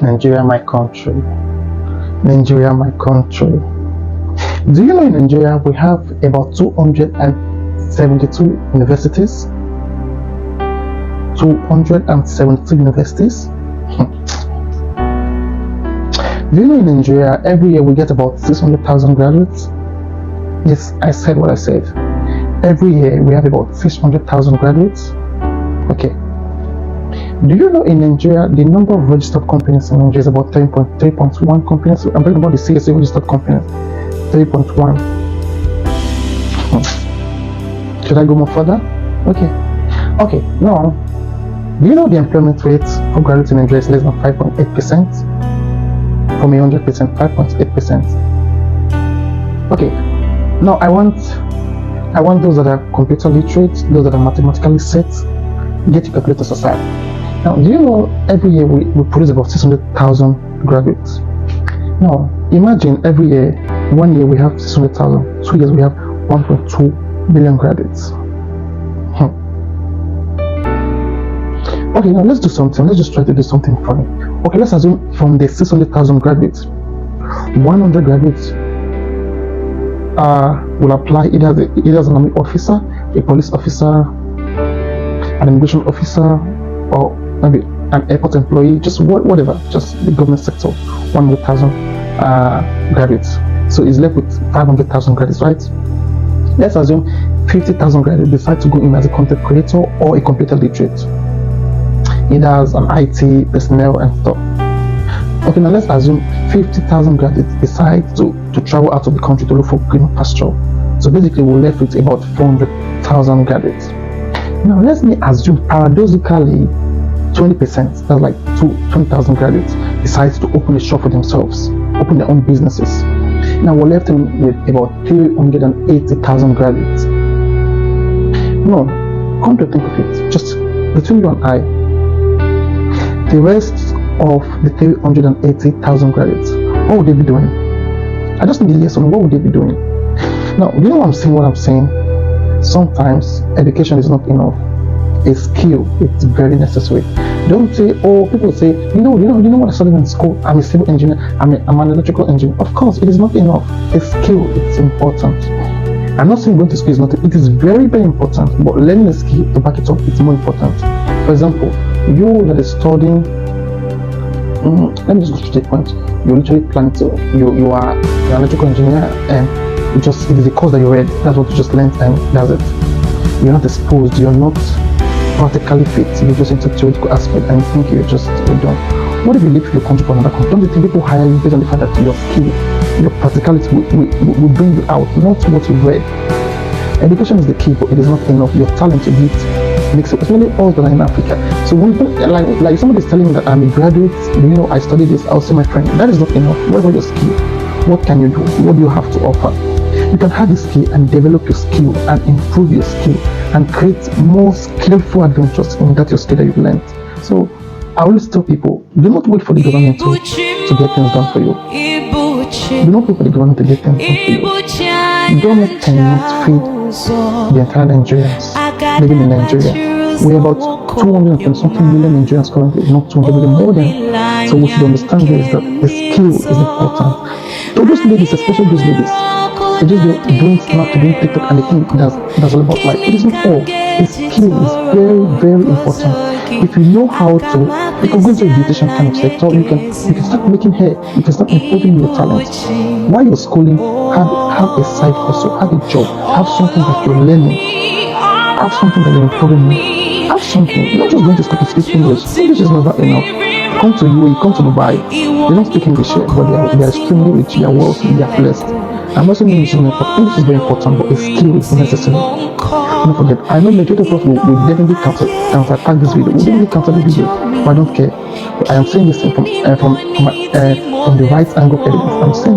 Nigeria, my country. Nigeria, my country. Do you know in Nigeria we have about 272 universities? 272 universities? Do you know in Nigeria every year we get about 600,000 graduates? Yes, I said what I said. Every year we have about 600,000 graduates. Okay. Do you know in Nigeria the number of registered companies in Nigeria is about 3.1 companies? I'm talking about the CSA registered companies. 3.1. Should I go more further? Okay. Now, do you know the employment rate for graduates in Nigeria is less than 5.8%? From 100%, 5.8%. Okay. Now I want those that are computer literate, those that are mathematically set. Get your calculators aside. Now, do you know every year we produce about 600,000 graduates? Now, imagine every year, 1 year we have 600,000, 2 years we have 1.2 billion graduates. Okay, now let's do something. Let's just try to do something funny. Okay, let's assume from the 600,000 graduates, 100 graduates will apply either as an army officer, a police officer, an immigration officer, or maybe an airport employee, just whatever, just the government sector. 100,000 graduates. So it's left with 500,000 graduates, right? Let's assume 50,000 graduates decide to go in as a content creator or a computer literate, either as an IT personnel and stuff. Okay, now let's assume 50,000 graduates decide to travel out of the country to look for green pasture. So basically we're left with about 400,000 graduates. Now let me assume paradoxically 20%, that's like 20,000 graduates, decides to open a shop for themselves, open their own businesses. Now we're left with about 380,000 graduates. No, come to think of it, just between you and I, the rest of the 380,000 graduates, what would they be doing? I just need a yes or no. What would they be doing? Now, you know what I'm saying? Sometimes education is not enough. A skill, it's very necessary. Don't say, oh, people say, you know what I studied in school? I'm a civil engineer. I'm an electrical engineer. Of course, it is not enough. A skill, it's important. I'm not saying going to school is not. It is very, very important. But learning a skill to back it up, it's more important. For example, you that is studying. Let me just go to the point. You literally plan to. You are an electrical engineer, and it is a course that you read. That's what you just learned, and that's it. You're not exposed. You're not practically fit. You're just into theoretical aspect, and you think you're done. What if you leave your country for another country? Don't you think people hire you based on the fact that your skill, your practicality will bring you out, not what you read? Education is the key, but it is not enough. Your talent, your gift makes it, especially all that are in Africa. So when like somebody is telling me that I'm a graduate, I studied this, I'll say my friend, that is not enough. What about your skill? What can you do? What do you have to offer? You can have a skill and develop your skill and improve your skill and create more skillful adventures in that your skill that you've learned. So I always tell people, do not wait for the government to get things done for you. Do not wait for the government to get things done for you. The government cannot feed the entire Nigerians living in Nigeria. We're about 200 something million Nigerians currently, not 200 million, more than. So what you should understand here is that the skill is important. So those ladies, especially those ladies, they just doing Snapchat, doing TikTok, and they think that's all about life. It isn't all. The skill is very, very important. If you know how to, you can go into a beautician kind of sector, you can start making hair, you can start improving your talent. While you're schooling, have a side hustle, have a job, have something that you're learning, have something that you're improving on. Have something. You're not just going to school to speak English. English is never enough. Come to UAE, come to Dubai. They don't speak English here, but they are extremely rich, they are wealthy, they are blessed. I'm not saying English is not important. English is very important, but a skill is necessary. Don't forget, I know majority of us will definitely counter-attack this video. We'll definitely counter the video, but I don't care. But I am saying this from the right angle of evidence. I'm saying